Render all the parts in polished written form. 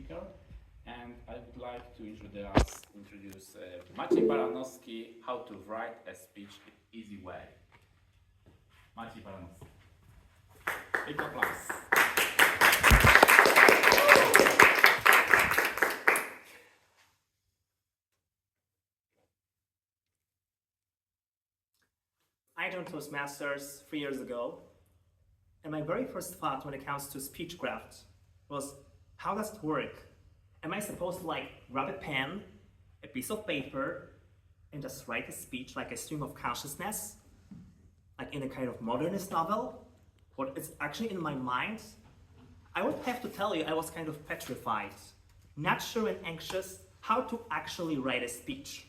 speaker, and I would like to introduce Maciej Baranowski, how to write a speech in easy way. Maciej Baranowski. Big applause. I joined Toastmasters 3 years ago, and my very first thought when it comes to speechcraft was, how does it work? Am I supposed to grab a pen, a piece of paper, and just write a speech like a stream of consciousness, like in a kind of modernist novel? What is actually in my mind? I would have to tell you I was kind of petrified, not sure and anxious how to actually write a speech.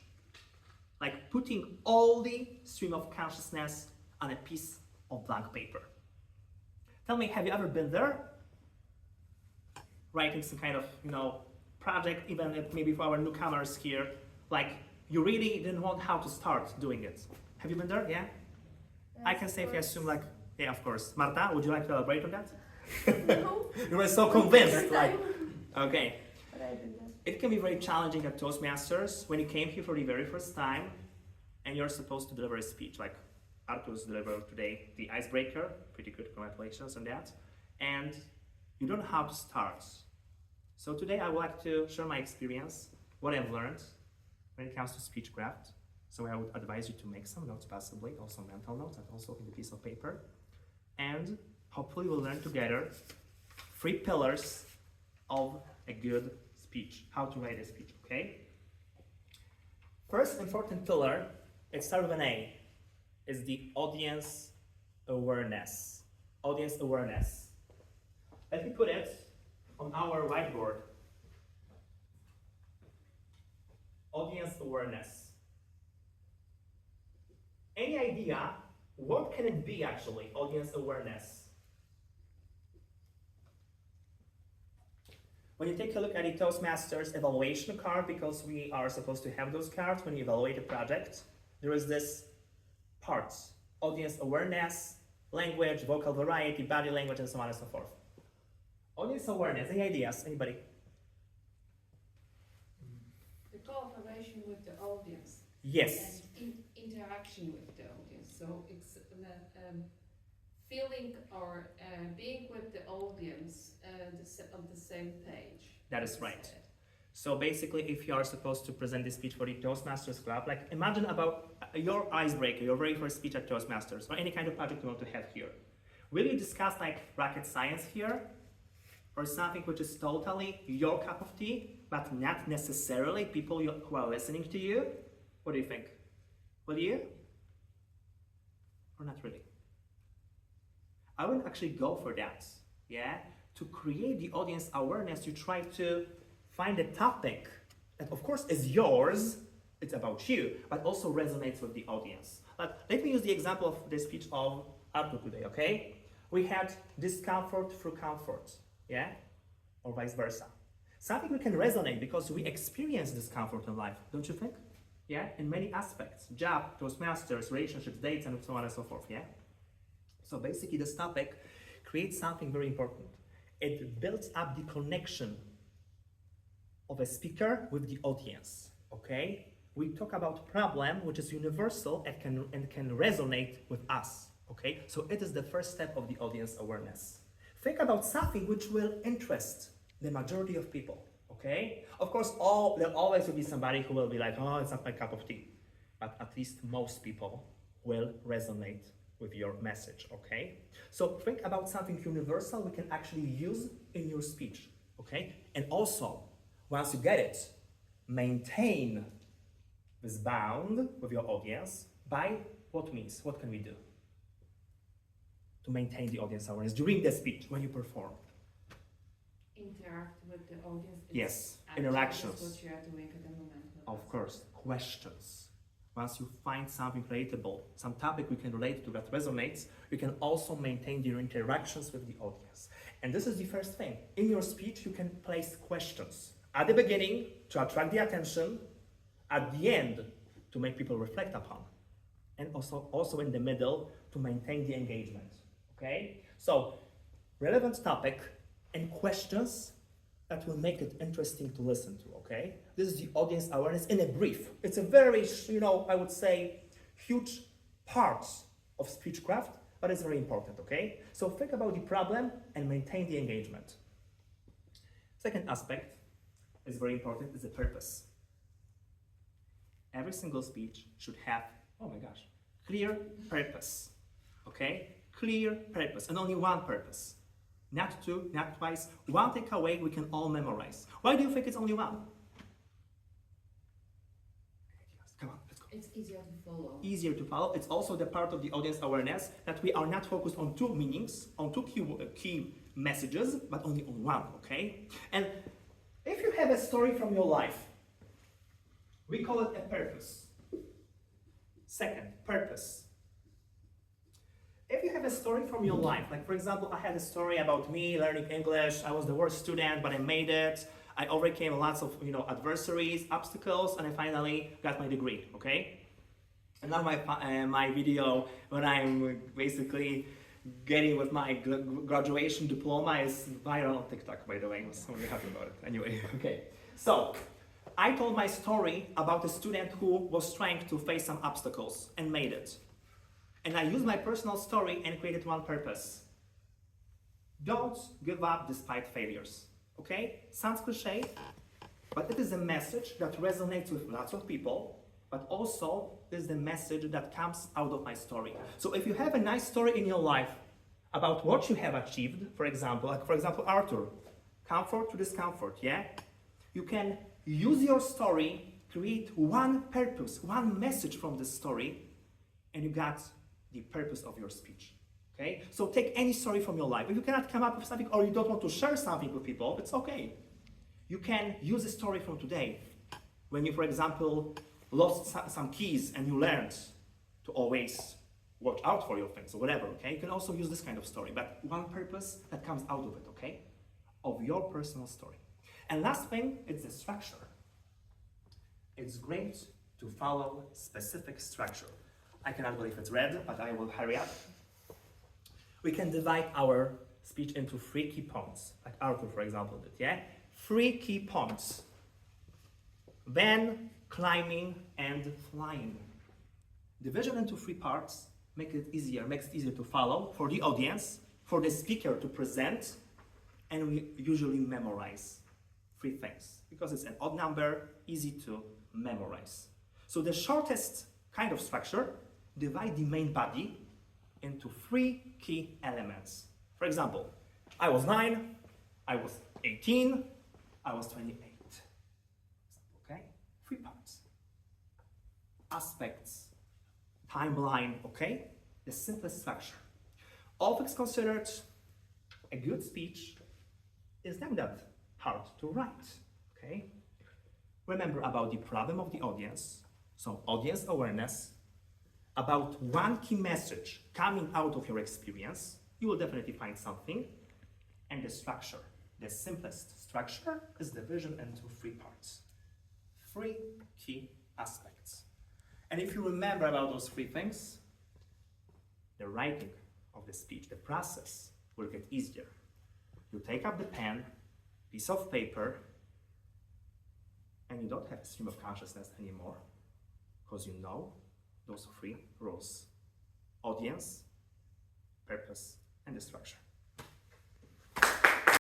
Like putting all the stream of consciousness on a piece of blank paper. Tell me, have you ever been there? Writing some kind of, project, even if maybe for our newcomers here, like you really didn't want how to start doing it. Have you been there? Yeah? Yes, I can safely assume yeah, of course. Marta, would you like to elaborate on that? No. You were so convinced, okay. But I did that. It can be very challenging at Toastmasters when you came here for the very first time and you're supposed to deliver a speech, like Artur's delivered today, the icebreaker. Pretty good, congratulations on that. And you don't know how to start. So today I would like to share my experience, what I've learned when it comes to speechcraft. So I would advise you to make some notes possibly, also mental notes, and also in the piece of paper. And hopefully we'll learn together 3 pillars of a good speech, how to write a speech, okay? First important pillar, it starts with an A, is the audience awareness. Audience awareness. Let me put it on our whiteboard. Audience awareness. Any idea, what can it be actually, audience awareness? When you take a look at the Toastmasters evaluation card, because we are supposed to have those cards when you evaluate a project, there is this part, audience awareness, language, vocal variety, body language, and so on and so forth. Audience awareness, any ideas, anybody? The cooperation with the audience. Yes. And interaction with the audience. So it's feeling or being with the audience on the same page. That is right. So basically, if you are supposed to present this speech for the Toastmasters Club, like imagine about your icebreaker, your very first speech at Toastmasters, or any kind of project you want to have here. Will you discuss like rocket science here? Or something which is totally your cup of tea, but not necessarily people who are listening to you? What do you think? Will you? Or not really? I wouldn't actually go for that, yeah? To create the audience awareness, you try to find a topic that of course is yours, it's about you, but also resonates with the audience. Like, let me use the example of the speech of Artur today, okay? We had discomfort through comfort, yeah? Or vice versa. Something we can resonate because we experience discomfort in life, don't you think? Yeah, in many aspects, job, Toastmasters, relationships, dates, and so on and so forth, yeah? So basically this topic creates something very important. It builds up the connection of a speaker with the audience, okay? We talk about problem which is universal and can resonate with us, okay? So it is the first step of the audience awareness. Think about something which will interest the majority of people, okay? Of course, there always will be somebody who will be like, oh, it's not my cup of tea. But at least most people will resonate with your message, okay? So think about something universal we can actually use in your speech, okay? And also, once you get it, maintain this bond with your audience by what means? What can we do to maintain the audience awareness during the speech when you perform? Interact with the audience. Yes, Actually, interactions. that's what you have to make at the moment. Of course, questions. Once you find something relatable, some topic we can relate to that resonates, you can also maintain your interactions with the audience. And this is the first thing. In your speech, you can place questions. At the beginning, to attract the attention. At the end, to make people reflect upon. And also in the middle, to maintain the engagement. Okay? So, relevant topic and questions that will make it interesting to listen to, okay? This is the audience awareness in a brief. It's a very, I would say, huge part of speechcraft, but it's very important, okay? So think about the problem and maintain the engagement. Second aspect is very important, is the purpose. Every single speech should have, oh my gosh, clear purpose, okay? Clear purpose, and only one purpose. Not two, not twice. One takeaway we can all memorize. Why do you think it's only one? Come on, let's go. It's easier to follow. Easier to follow. It's also the part of the audience awareness that we are not focused on two meanings, on two key messages, but only on one, okay? And if you have a story from your life, we call it a purpose. Second, purpose. If you have a story from your life, like for example, I had a story about me learning English, I was the worst student, but I made it. I overcame lots of adversaries, obstacles, and I finally got my degree, okay? And now my video, when I'm basically getting with my graduation diploma, is viral on TikTok, by the way. I'm so happy about it. Anyway, okay. So, I told my story about a student who was trying to face some obstacles and made it. And I used my personal story and created one purpose. Don't give up despite failures. Okay? Sounds cliche, but it is a message that resonates with lots of people, but also is the message that comes out of my story. So if you have a nice story in your life about what you have achieved, for example, Arthur, comfort to discomfort, yeah? You can use your story, create one purpose, one message from the story, and you got the purpose of your speech. Okay? So take any story from your life. If you cannot come up with something or you don't want to share something with people, it's okay. You can use a story from today. When you, for example, lost some keys and you learned to always watch out for your things or whatever, okay? You can also use this kind of story, but one purpose that comes out of it, okay? Of your personal story. And last thing, it's the structure. It's great to follow specific structure. I cannot believe it's red, but I will hurry up. We can divide our speech into 3 key points, like Arthur, for example, did, yeah? 3 key points. Then, climbing, and flying. Division into 3 parts makes it easier to follow for the audience, for the speaker to present, and we usually memorize 3 things, because it's an odd number, easy to memorize. So the shortest kind of structure, divide the main body into 3 key elements. For example, I was 9, I was 18, I was 28. Okay? 3 parts. Aspects, timeline, okay? The simplest structure. All things considered, a good speech is not that hard to write, okay? Remember about the problem of the audience, so audience awareness, about one key message coming out of your experience, you will definitely find something, and the structure. The simplest structure is division into 3 parts. 3 key aspects. And if you remember about those 3 things, the writing of the speech, the process, will get easier. You take up the pen, piece of paper, and you don't have a stream of consciousness anymore, because you know those 3 rules: audience, purpose, and the structure.